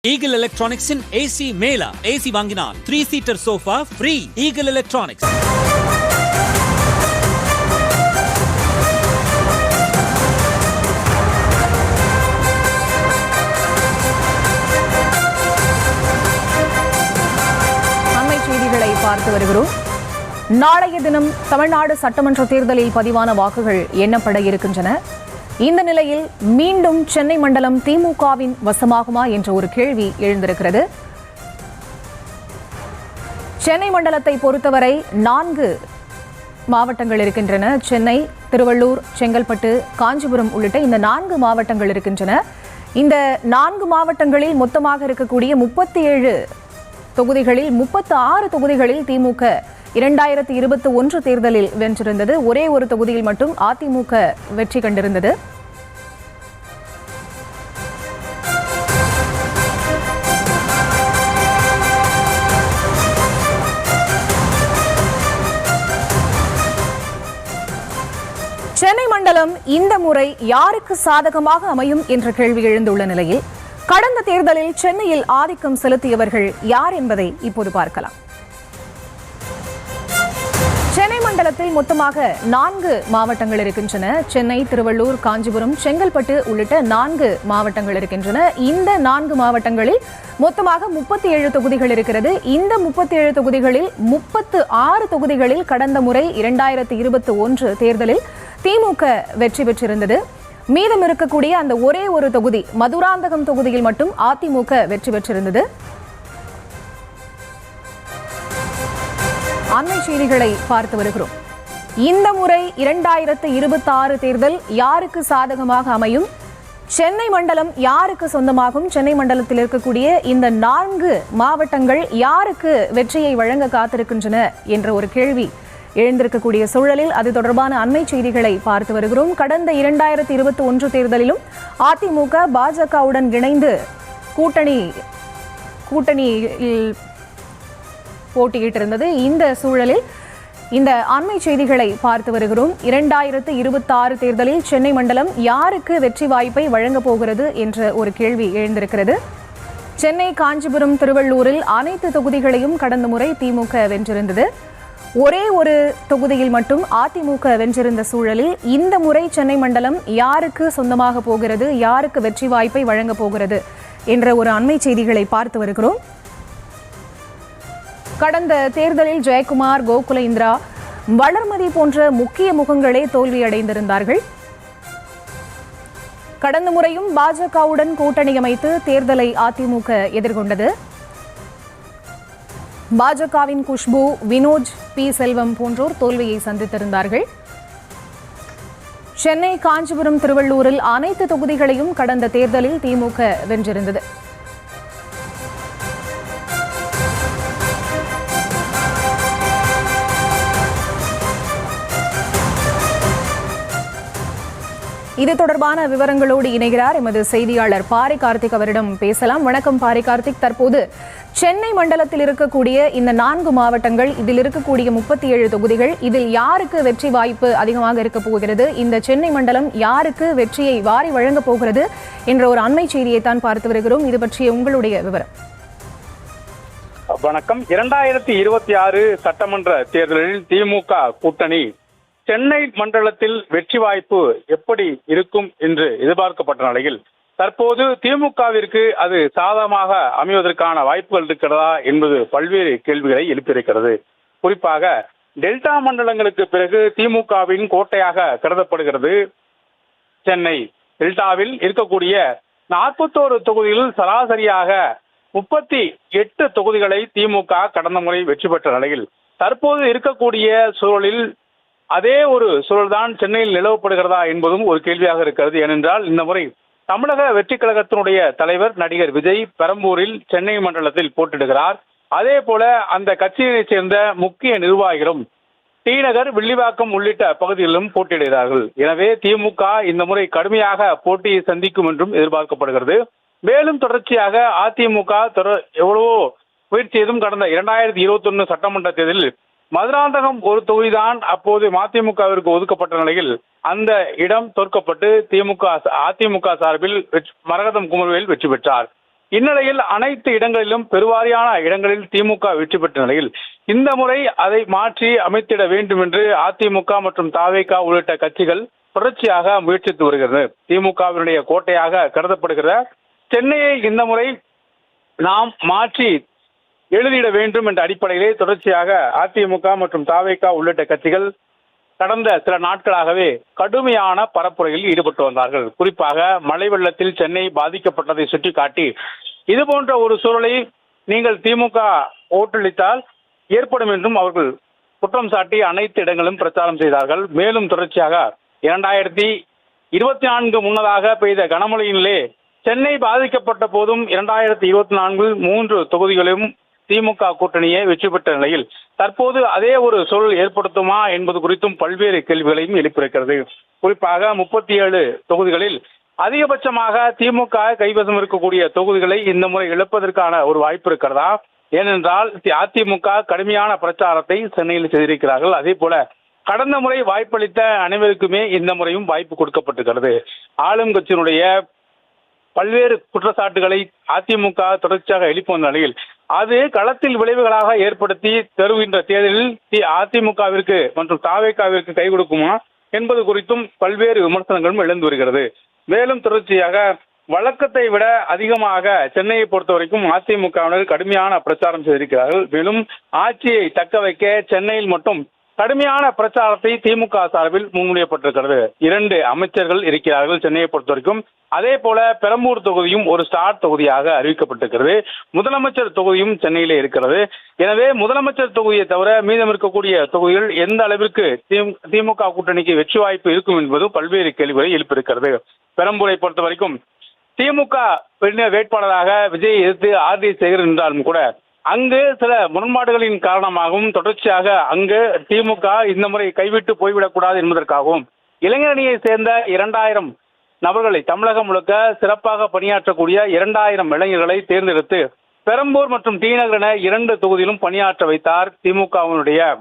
Eagle Electronics in AC Mela. AC வாங்கினால் 3-seater sofa free. Eagle Electronics. அண்மை செய்திகளை பார்த்து வருகிறோம். நாளைய தினம் தமிழ்நாடு சட்டமன்ற தேர்தலில் பதிவான வாக்குகள் எண்ணப்பட இருக்கின்றன. இந்த நிலையில் மீண்டும் சென்னை மண்டலம் திமுகவின் வசமாகுமா என்ற ஒரு கேள்வி எழுந்திருக்கிறது. சென்னை மண்டலத்தை பொறுத்தவரை 4 மாவட்டங்கள் இருக்கின்றன. சென்னை, திருவள்ளூர், செங்கல்பட்டு, காஞ்சிபுரம் உள்ளிட்ட இந்த 4 மாவட்டங்கள் இருக்கின்றன. இந்த 4 மாவட்டங்களில் மொத்தமாக இருக்கக்கூடிய 37 தொகுதிகளில் 36 தொகுதிகளில் திமுக 2021 தேர்தலில் வென்றிருந்தது. ஒரே ஒரு தொகுதியில் மட்டும் அதிமுக வெற்றி கண்டிருந்தது. சென்னை மண்டலம் இந்த முறை யாருக்கு சாதகமாக அமையும் என்ற கேள்வி எழுந்துள்ள நிலையில் கடந்த தேர்தலில் சென்னையில் ஆதிக்கம் செலுத்தியவர்கள் யார் என்பதை இப்போது பார்க்கலாம். சென்னை மண்டலத்தில் மொத்தமாக 4 மாவட்டங்கள் இருக்கின்றன. சென்னை, திருவள்ளூர், காஞ்சிபுரம், செங்கல்பட்டு உள்ளிட்ட 4 மாவட்டங்கள் இருக்கின்றன. இந்த 4 மாவட்டங்களில் மொத்தமாக 37 தொகுதிகள் இருக்கிறது. இந்த 37 தொகுதிகளில் 36 தொகுதிகளில் கடந்த முறை 2021 தேர்தலில் திமுக வெற்றி பெற்றிருந்தது. மீதம் இருக்கக்கூடிய அந்த ஒரே ஒரு தொகுதி மதுராந்தகம் தொகுதியில் மட்டும் அதிமுக வெற்றி பெற்றிருந்தது. அண்மை செய்திகளை பார்த்து வருகிறோம். இந்த முறை 2026 தேர்தல் யாருக்கு சாதகமாக அமையும்? சென்னை மண்டலம் யாருக்கு சொந்தமாகும்? சென்னை மண்டலத்தில் இருக்கக்கூடிய இந்த 4 மாவட்டங்கள் யாருக்கு வெற்றியை வழங்க காத்திருக்கின்றன என்ற ஒரு கேள்வி எழுந்திருக்கக்கூடிய சூழலில் அது தொடர்பான அண்மை செய்திகளை பார்த்து வருகிறோம். கடந்த 2021 தேர்தலிலும் அதிமுக பாஜகவுடன் இணைந்து கூட்டணியில் போட்டியிட்டிருந்தது. இந்த சூழலில் இந்த அண்மை செய்திகளை பார்த்து வருகிறோம். 2026 தேர்தலில் சென்னை மண்டலம் யாருக்கு வெற்றி வாய்ப்பை வழங்கப் போகிறது என்ற ஒரு கேள்வி எழுந்திருக்கிறது. சென்னை, காஞ்சிபுரம், திருவள்ளூரில் அனைத்து தொகுதிகளையும் கடந்த முறை திமுக வென்றிருந்தது. ஒரே ஒரு தொகுதியில் மட்டும் அதிமுக வென்றிருந்த சூழலில் இந்த முறை சென்னை மண்டலம் யாருக்கு சொந்தமாக போகிறது, யாருக்கு வெற்றி வாய்ப்பை வழங்கப் போகிறது என்ற ஒரு அண்மை செய்திகளை பார்த்து வருகிறோம். கடந்த தேர்தலில் ஜெயக்குமார், கோகுலேந்திரா, வளர்மதி போன்ற முக்கிய முகங்களே தோல்வியடைந்திருந்தார்கள். கடந்த முறையும் பாஜகவுடன் கூட்டணி அமைத்து தேர்தலை அதிமுக எதிர்கொண்டது. பாஜகவின் குஷ்பு, வினோஜ், பி. செல்வம் போன்றோர் தோல்வியை சந்தித்திருந்தார்கள். சென்னை, காஞ்சிபுரம், திருவள்ளூரில் அனைத்து தொகுதிகளையும் கடந்த தேர்தலில் திமுக வென்றிருந்தது. இது தொடர்பான விவரங்களோடு இணைகிறார் எமது செய்தியாளர் பாரி கார்த்திக். அவரிடம் பேசலாம். வணக்கம் பாரி கார்த்திக். தற்போது சென்னை மண்டலத்தில் இருக்கக்கூடிய இந்த 4 மாவட்டங்கள், இதில் இருக்கக்கூடிய 37 தொகுதிகள், இதில் யாருக்கு வெற்றி வாய்ப்பு அதிகமாக இருக்க போகிறது, இந்த சென்னை மண்டலம் யாருக்கு வெற்றியை வாரி வழங்கப் போகிறது என்ற ஒரு அண்மை செய்தியை தான் பார்த்து வருகிறோம். இது பற்றிய உங்களுடைய விவரம். வணக்கம். 2026 சட்டமன்ற தேர்தலில் திமுக கூட்டணி சென்னை மண்டலத்தில் வெற்றி வாய்ப்பு எப்படி இருக்கும் என்று எதிர்பார்க்கப்பட்ட நிலையில் தற்போது திமுகவிற்கு அது சாதகமாக அமைவதற்கான வாய்ப்புகள் இருக்கிறதா என்பது பல்வேறு கேள்விகளை எழுப்பியிருக்கிறது. குறிப்பாக டெல்டா மண்டலங்களுக்கு பிறகு திமுகவின் கோட்டையாக கருதப்படுகிறது சென்னை. டெல்டாவில் இருக்கக்கூடிய 41 தொகுதிகளில் சராசரியாக 38 தொகுதிகளை திமுக கடந்த முறை வெற்றி பெற்ற நிலையில் தற்போது இருக்கக்கூடிய சூழலில் அதே ஒரு சூழல்தான் சென்னையில் நிலவப்படுகிறதா என்பதும் ஒரு கேள்வியாக இருக்கிறது. ஏனென்றால் இந்த முறை தமிழக வெற்றி கழகத்தினுடைய தலைவர் நடிகர் விஜய் பெரம்பூரில் சென்னை மண்டலத்தில் போட்டியிடுகிறார். அதே போல அந்த கட்சியைச் சேர்ந்த முக்கிய நிர்வாகிகளும் டி நகர், வில்லிவாக்கம் உள்ளிட்ட பகுதிகளிலும் போட்டியிடுகிறார்கள். எனவே திமுக இந்த முறை கடுமையாக போட்டியை சந்திக்கும் என்றும் எதிர்பார்க்கப்படுகிறது. மேலும் தொடர்ச்சியாக அதிமுக எவ்வளவோ முயற்சி செய்தும் கடந்த 2021 சட்டமன்ற தேர்தலில் மதுராந்தகம் ஒரு தொகுதிதான் அப்போது மதிமுகவிற்கு ஒதுக்கப்பட்ட நிலையில் அந்த இடம் தோற்கப்பட்டு அதிமுக சார்பில் மரகதம் குமரவேல் வெற்றி பெற்றார். இந்நிலையில் அனைத்து இடங்களிலும் பெருவாரியான இடங்களில் திமுக வெற்றி பெற்ற நிலையில் இந்த முறை அதை மாற்றி அமைத்திட வேண்டும் என்று அதிமுக மற்றும் தாவேகா உள்ளிட்ட கட்சிகள் தொடர்ச்சியாக முயற்சித்து வருகிறது. திமுகவினுடைய கோட்டையாக கருதப்படுகிற சென்னையை இந்த முறை நாம் மாற்றி எழுதிட வேண்டும் என்ற அடிப்படையிலே தொடர்ச்சியாக அதிமுக மற்றும் தாவேகா உள்ளிட்ட கட்சிகள் கடந்த சில நாட்களாகவே கடுமையான பரப்புரையில் ஈடுபட்டு வந்தார்கள். குறிப்பாக மழை வெள்ளத்தில் சென்னை பாதிக்கப்பட்டதை சுட்டிக்காட்டி இது போன்ற ஒரு சூழலை நீங்கள் திமுக ஓட்டளித்தால் ஏற்படும் என்றும் அவர்கள் குற்றம் சாட்டி அனைத்து இடங்களும் பிரச்சாரம் செய்தார்கள். மேலும் தொடர்ச்சியாக 2024 முன்னதாக பெய்த கனமழையிலே சென்னை பாதிக்கப்பட்ட போதும் 2024 3 தொகுதிகளிலும் திமுக கூட்டணியே வெற்றி பெற்ற நிலையில் தற்போது அதே ஒரு சூழல் ஏற்படுத்துமா என்பது குறித்தும் பல்வேறு கேள்விகளையும் எழுப்பியிருக்கிறது. குறிப்பாக 37 தொகுதிகளில் அதிகபட்சமாக திமுக கைவசம் இருக்கக்கூடிய தொகுதிகளை இந்த முறை இழப்பதற்கான ஒரு வாய்ப்பு இருக்கிறதா? ஏனென்றால் அதிமுக கடுமையான பிரச்சாரத்தை சென்னையில் செய்திருக்கிறார்கள். அதே போல கடந்த முறை வாய்ப்பளித்த அனைவருக்குமே இந்த முறையும் வாய்ப்பு கொடுக்கப்பட்டிருக்கிறது. ஆளும் கட்சியினுடைய பல்வேறு குற்றச்சாட்டுகளை அதிமுக தொடர்ச்சியாக எழுப்பி வந்த நிலையில் அது களத்தில் விளைவுகளாக ஏற்படுத்தி தருகின்ற தேர்தலில் அதிமுகவிற்கு மற்றும் தாவேகாவிற்கு கை கொடுக்குமா என்பது குறித்தும் பல்வேறு விமர்சனங்களும் எழுந்து வருகிறது. மேலும் தொடர்ச்சியாக வழக்கத்தை விட அதிகமாக சென்னையை பொறுத்த வரைக்கும் அதிமுகவினர் கடுமையான பிரச்சாரம் செய்திருக்கிறார்கள். மேலும் ஆட்சியை தக்க வைக்க சென்னையில் மட்டும் கடுமையான பிரச்சாரத்தை திமுக சார்பில் முன்மொழியப்பட்டிருக்கிறது. 2 அமைச்சர்கள் இருக்கிறார்கள் சென்னையை பொறுத்த வரைக்கும். அதே போல பெரம்பூர் தொகுதியும் ஒரு ஸ்டார் தொகுதியாக அறிவிக்கப்பட்டிருக்கிறது. முதலமைச்சர் தொகுதியும் சென்னையிலே இருக்கிறது. எனவே முதலமைச்சர் தொகுதியை தவிர மீதம் இருக்கக்கூடிய தொகுதிகள் எந்த அளவிற்கு திமுக கூட்டணிக்கு வெற்றி வாய்ப்பு இருக்கும் என்பது பல்வேறு கேள்விகளை எழுப்பியிருக்கிறது. பெரம்பூரை பொறுத்த வரைக்கும் திமுக வேட்பாளராக விஜய் எதிர்த்து ஆர்டி சேகர் என்றாலும் கூட அங்கு சில முரண்பாடுகளின் காரணமாகவும் தொடர்ச்சியாக அங்கு திமுக இந்த முறை கைவிட்டு போய்விடக்கூடாது என்பதற்காகவும் இளைஞரணியை சேர்ந்த 2000 நபர்களை தமிழகம் முழுக்க சிறப்பாக பணியாற்றக்கூடிய 2000 இளைஞர்களை தேர்ந்தெடுத்து பெரம்பூர் மற்றும் டி நகர் என 2 தொகுதியிலும் பணியாற்ற வைத்தார் திமுகவினுடைய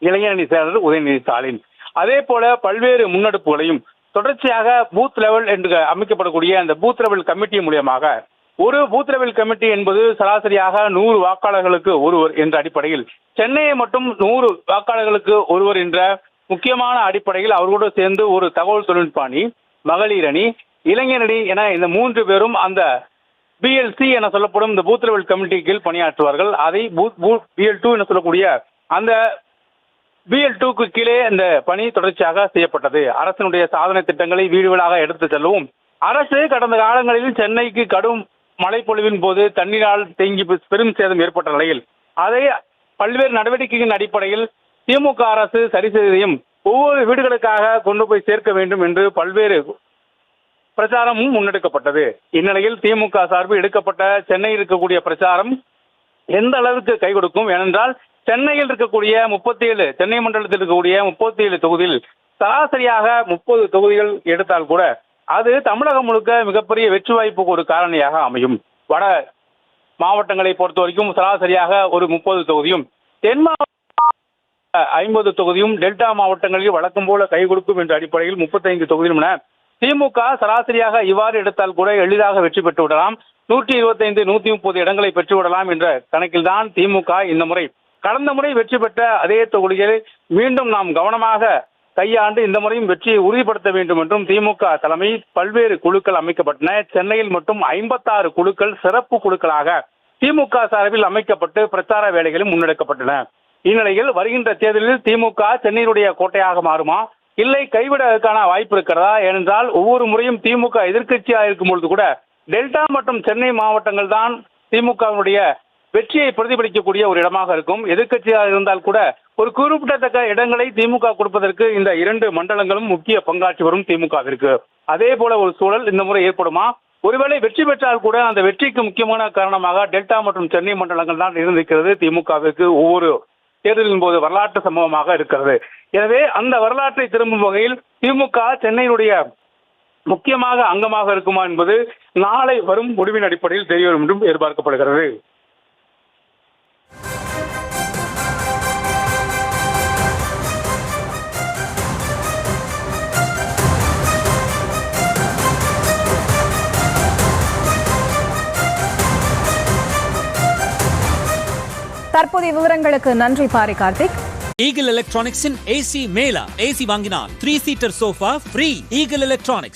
இளைஞரணி செயலர் உதயநிதி ஸ்டாலின். அதே போல பல்வேறு முன்னெடுப்புகளையும் தொடர்ச்சியாக பூத் லெவல் என்று அமைக்கப்படக்கூடிய அந்த பூத் லெவல் கமிட்டி மூலியமாக ஒரு பூத் லெவல் கமிட்டி என்பது சராசரியாக 100 வாக்காளர்களுக்கு ஒருவர் என்ற அடிப்படையில் சென்னையை மட்டும் 100 வாக்காளர்களுக்கு ஒருவர் என்ற முக்கியமான அடிப்படையில் அவர்களோடு சேர்ந்து ஒரு தகவல் தொழில்நுட்ப அணி, மகளிர் அணி, இளைஞரணி என இந்த 3 பேரும் அந்த BLC என சொல்லப்படும் இந்த பூத் லெவல் கமிட்டி கீழ் பணியாற்றுவார்கள். அதை BL2 என சொல்லக்கூடிய அந்த BL2க்கு கீழே இந்த பணி தொடர்ச்சியாக செய்யப்பட்டது. அரசினுடைய சாதனை திட்டங்களை வீடு வீடாக எடுத்து செல்லவும் அரசு கடந்த காலங்களில் சென்னைக்கு கடும் மழைப்பொழிவின் போது தண்ணீரால் தேங்கி பெரும் சேதம் ஏற்பட்ட நிலையில் அதை பல்வேறு நடவடிக்கைகளின் அடிப்படையில் திமுக அரசு சரி செய்ததையும் ஒவ்வொரு வீடுகளுக்காக கொண்டு போய் சேர்க்க வேண்டும் என்று பல்வேறு பிரச்சாரமும் முன்னெடுக்கப்பட்டது. இந்நிலையில் திமுக சார்பில் எடுக்கப்பட்ட சென்னையில் இருக்கக்கூடிய பிரச்சாரம் எந்த அளவுக்கு கை கொடுக்கும்? ஏனென்றால் சென்னையில் இருக்கக்கூடிய 37 சென்னை மண்டலத்தில் இருக்கக்கூடிய 37 தொகுதியில் சராசரியாக 30 தொகுதிகள் எடுத்தால் கூட அது தமிழகம் முழுக்க மிகப்பெரிய வெற்றி வாய்ப்புக்கு ஒரு காரணியாக அமையும். வட மாவட்டங்களை பொறுத்த வரைக்கும் சராசரியாக ஒரு 30 தொகுதியும், தென் மாவட்ட 50 தொகுதியும், டெல்டா மாவட்டங்களில் வழக்கம் போல கை கொடுக்கும் என்ற அடிப்படையில் 35 தொகுதியும் என திமுக சராசரியாக இவ்வாறு எடுத்தால் கூட எளிதாக வெற்றி பெற்று விடலாம். 125 130 இடங்களை பெற்றுவிடலாம் என்ற கணக்கில் தான் திமுக இந்த முறை கடந்த முறை வெற்றி பெற்ற அதே தொகுதிகளை மீண்டும் நாம் கவனமாக கையாண்டு இந்த முறையும் வெற்றியை உறுதிப்படுத்த வேண்டும் என்றும் திமுக தலைமை பல்வேறு குழுக்கள் அமைக்கப்பட்டன. சென்னையில் மட்டும் 56 குழுக்கள் சிறப்பு குழுக்களாக திமுக சார்பில் அமைக்கப்பட்டு பிரச்சார வேலைகளும் முன்னெடுக்கப்பட்டன. இந்நிலையில் வருகின்ற தேர்தலில் திமுக சென்னையினுடைய கோட்டையாக மாறுமா, இல்லை கைவிடுவதற்கான வாய்ப்பு இருக்கிறதா? ஏனென்றால் ஒவ்வொரு முறையும் திமுக எதிர்க்கட்சியாக இருக்கும் பொழுது கூட டெல்டா மற்றும் சென்னை மாவட்டங்கள் தான் திமுகவினுடைய வெற்றியை பிரதிபலிக்கக்கூடிய ஒரு இடமாக இருக்கும். எதிர்க்கட்சியாக இருந்தால் கூட ஒரு குறிப்பிடத்தக்க இடங்களை திமுக கொடுப்பதற்கு இந்த 2 மண்டலங்களும் முக்கிய பங்காற்றி வரும் திமுகவிற்கு. அதே போல ஒரு சூழல் இந்த முறை ஏற்படுமா? ஒருவேளை வெற்றி பெற்றால் கூட அந்த வெற்றிக்கு முக்கியமான காரணமாக டெல்டா மற்றும் சென்னை மண்டலங்கள் தான் இருந்திருக்கிறது திமுகவிற்கு ஒவ்வொரு தேர்தலின் போது வரலாற்று சம்பவமாக இருக்கிறது. எனவே அந்த வரலாற்றை திரும்பும் வகையில் திமுக சென்னையினுடைய முக்கியமாக அங்கமாக இருக்குமா என்பது நாளை வரும் முடிவின் அடிப்படையில் தெரிய வரும் என்றும் எதிர்பார்க்கப்படுகிறது. தற்போதைய விவரங்களுக்கு நன்றி பாரி கார்த்திக். ஈகிள் எலக்ட்ரானிக்ஸின் ஏசி மேலா. ஏசி வாங்கினால் 3 seater sofa free. Eagle electronics.